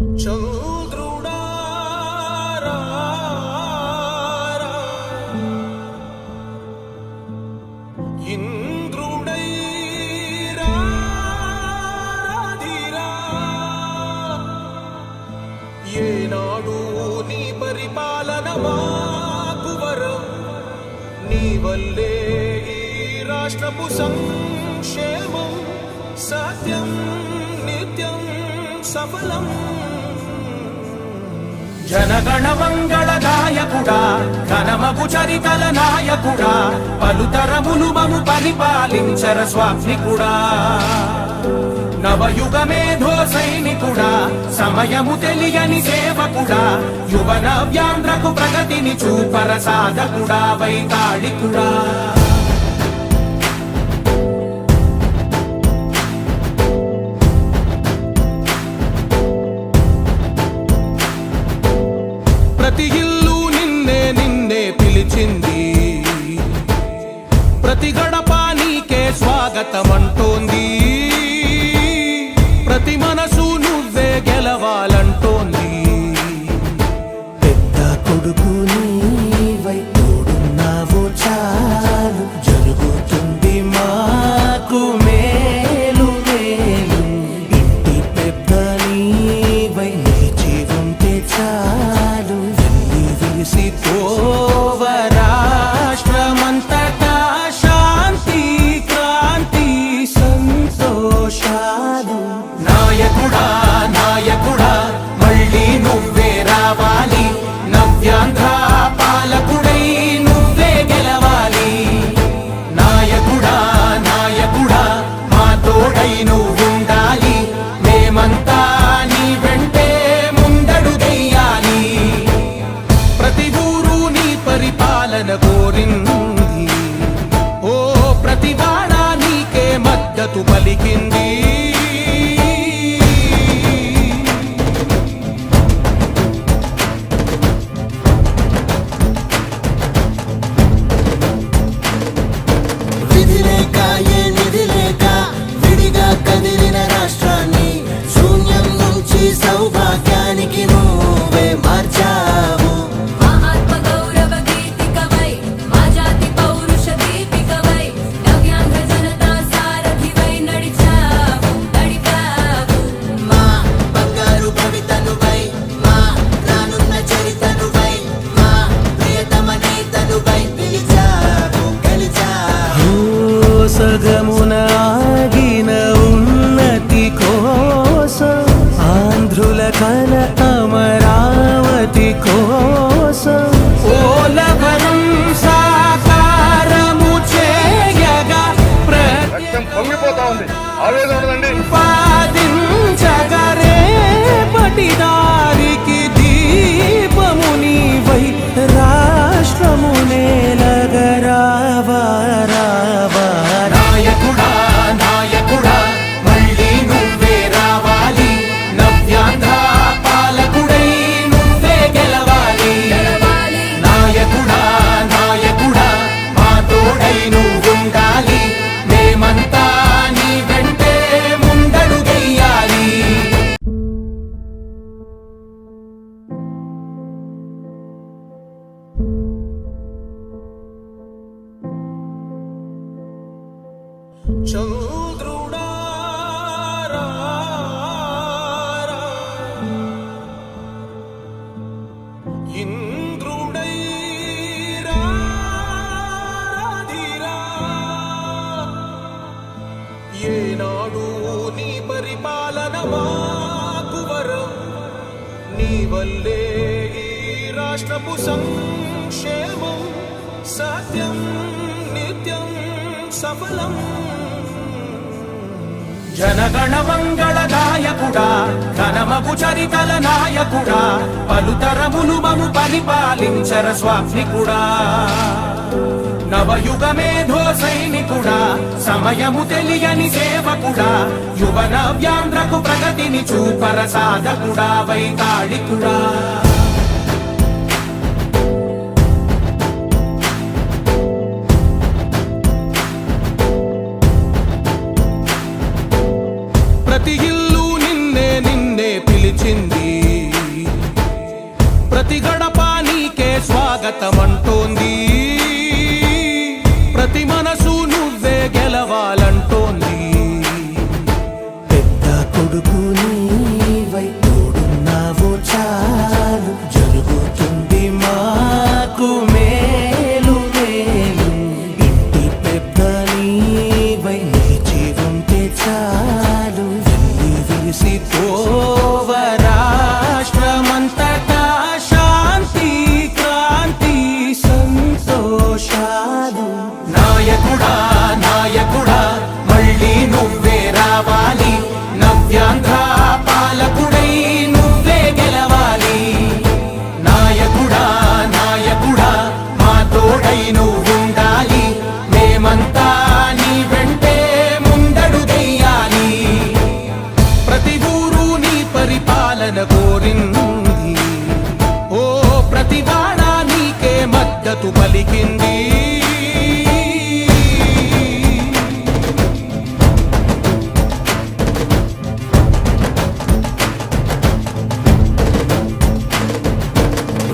చంద్రుడా ఇంద్రుడై రాధిరా ఏనాడు నీ పరిపాలన మాకు వరం నీ వల్లే ఈ రాష్ట్రపు సంక్షేమం సత్యం నిత్యం సఫలం జనగణ మంగళ నాయకుడా ఘనమగు చరితల నాయకుడా పలుతరములు మము పరిపాలించర స్వామికుడా నవయుగ మేధో సైనికుడా సమయము తెలియని సేవకుడా యువన వ్యాంధ్రకు ప్రగతిని చూపర సాధకుడా వైతాళికుడా ప్రతి ఇల్లు నిన్నే నిన్నే పిలిచింది ప్రతి గడప నీకే స్వాగతమంటోంది ప్రతి మనసు నువ్వే గెలవాలంటోంది పెద్ద కొడుకు నీవై తోడున్నావు చాలు జరుగుతుంది మాకు మేలు మేలు ఇంటి పెద్ద నీవై నిలిచి ఉంటే చాలు విసి పోవ రాష్ట్రమంతటా శాంతి క్రాంతి సంతోషాలు నాయకుడా నాయకుడా మళ్ళీ నువ్వే రావాలి నవ్యాంధ్ర పాలకుడై నువ్వే గెలవాలి నాయకుడా నాయకుడా మా తోడై నువ్వుండాలి మేమంతా నీ వెంటే ముందడుగెయ్యాలి ప్రతి ఊరు నీ పరిపాలన కోరింది ఓ ప్రతి వాడ నీకే మద్దతు పలికింది విధి లేక ఏ నిధి లేక విడిగా కదిలిన రాష్ట్రాన్ని శూన్యం నుంచి సౌభాగ్యానికి నువ్వే మార్చావు ఆత్మ గౌరవ గీతికవై మా జాతి పౌరుష దీపికవై నవ్యాంధ్ర జనతా సారథివై నడిచావు మా బంగారు భవితనువై మా రానున్న చరితనువై మా ప్రియతమ నేతనువై పిలిచావు గెలిచావు సగమున ఆగిన ఉన్నతి కోసం ఆంధ్రుల కల అమరావతి కోసం ఓలవరం సాకారము చేయగా రక్తం పొంగిపోతా ఉంది ఆవేదన ఉండదండి ప్రతిపాదించగరే పటిదారికి దీపము నీవై రాష్ట్రము నేలగరావా రావా నాయకుడా నాయకుడా మళ్ళీ నువ్వే రావాలి నవ్యాంధ్ర పాలకుడై నువ్వే గెలవాలి నాయకుడా నాయకుడా మా తోడై నువ్వుండాలి మేమంతా నీ వెంటే ముందడుగెయ్యాలి చంద్రుడా ఇంద్రుడై రాధిరా ఏనాడు నీ పరిపాలన మాకు వరం నీ వల్లే ఈ రాష్ట్రపు సంక్షేమం సత్యం నిత్యం సఫలం జనగణ మంగళ నాయకుడా ఘనమగు చరితల నాయకుడా పలుతరములు మము పరిపాలించర స్వామికుడా నవయుగ మేధో సైనికుడా సమయము తెలియని సేవకుడా యువన వ్యాంధ్రకు ప్రగతిని చూపర సాధకుడా వైతాళికుడా ప్రతి ఇల్లు నిన్నే నిన్నే పిలిచింది పాలన కోరింది. ఓ ప్రతివాడ నీకే మద్దతు పలికింది.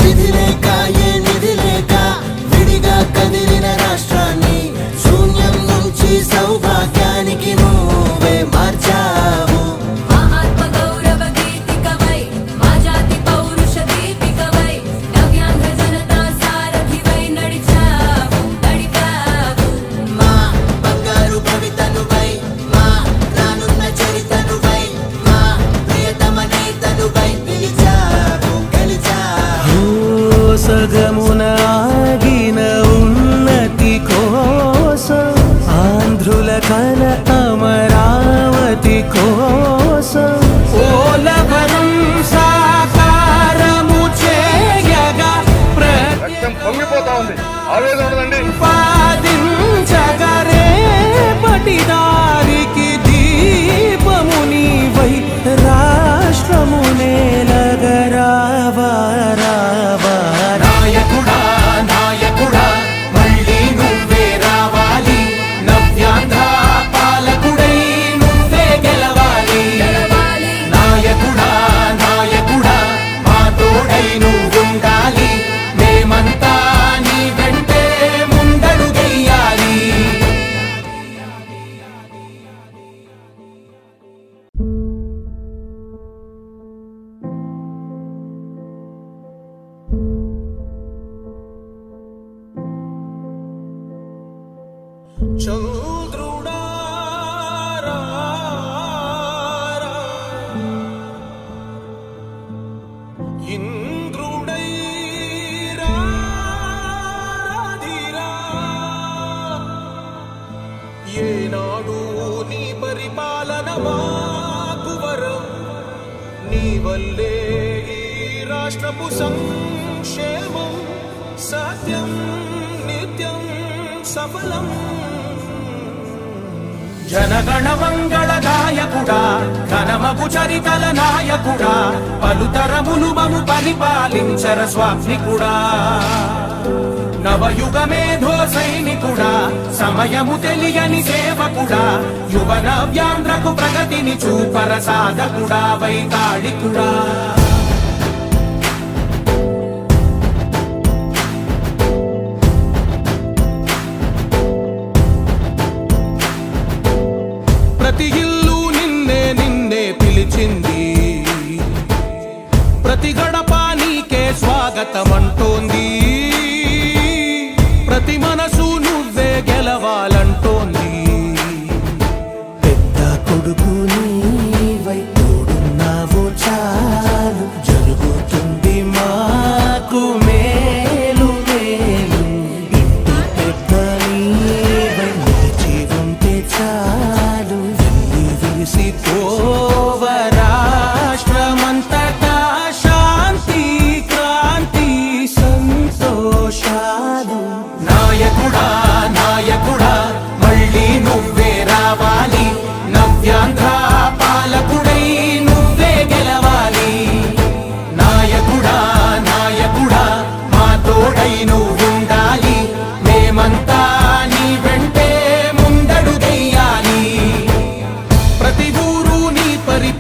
విధి లేక ఏ నిధి లేక విడిగా కదిలిన రాష్ట్రాన్ని శూన్యం నుంచి సౌభాగ్యానికి నువ్వే మార్చావు. మా ఆత్మ గౌరవ గీతికవై మా జాతి పౌరుష దీపికవై నవ్యాంధ్ర జనతా సారథివై నడిచావు. మా బంగారు భవితనువై మా రానున్న చరితనువై మా ప్రియతమ నేతనువై పిలిచావు గెలిచావు. సగమున ఆగిన ఉన్నతి కోసం ఆంధ్రుల కల అమరావతి కోసం ఓలవరం సాకారము చేయగా రక్తం పొంగిపోతా ఉంది, ఆవేదన ఉండదండి. ప్రతిపాదించగరే పటిదారికి దీపము నీవై రాష్ట్రము నేలగరావా రావా. నాయకుడా నాయకుడా మళ్ళీ నువ్వే రావాలి. నవ్యాంధ్ర పాలకుడై నువ్వే గెలవాలి. నాయకుడా నాయకుడా మా తోడై నువ్వుండాలి. మేమంతా నీ వెంటే ముందడుగెయ్యాలి. చంద్రుడా రా రా, ఇంద్రుడై రాధిరా. ఏనాడు నీ పరిపాలన మాకు వరం. నీ వల్లే ఈ రాష్ట్రపు సంక్షేమం సత్యం నిత్యం సఫలం. జనగణ మంగళ నాయకుడా ఘనమగు చరితల నాయకుడా పలుతరములు మము పరిపాలించర స్వామికుడా. నవయుగ మేధో సైనికుడా సమయము తెలియని సేవకుడా యువ నవ్యాంధ్రకు ప్రగతిని చూపర సాధకుడా వైతాళికుడా. ప్రతి ఇల్లు నిన్నే నిన్నే పిలిచింది. ప్రతి గడప నీకే స్వాగతమంటోంది. ప్రతి మనసు నువ్వే గెలవాలంటోంది. పెద్ద కొడుకు నీవై తోడున్నావు చాలు జరుగుతుంది మాకు మేలు మేలు. ఇంటి పెద్ద నీవై నిలిచి ఉంటే చాలు వెల్లి విరిసిపోవ రాష్ట్రమంతటా శాంతి క్రాంతి సంతోషాలు. నాయకుడా నాయకుడా మళ్ళీ నువ్వే రావాలి. నవ్యాంధ్ర పాలకుడై నువ్వే గెలవాలి. నాయకుడా నాయకుడా మా తోడై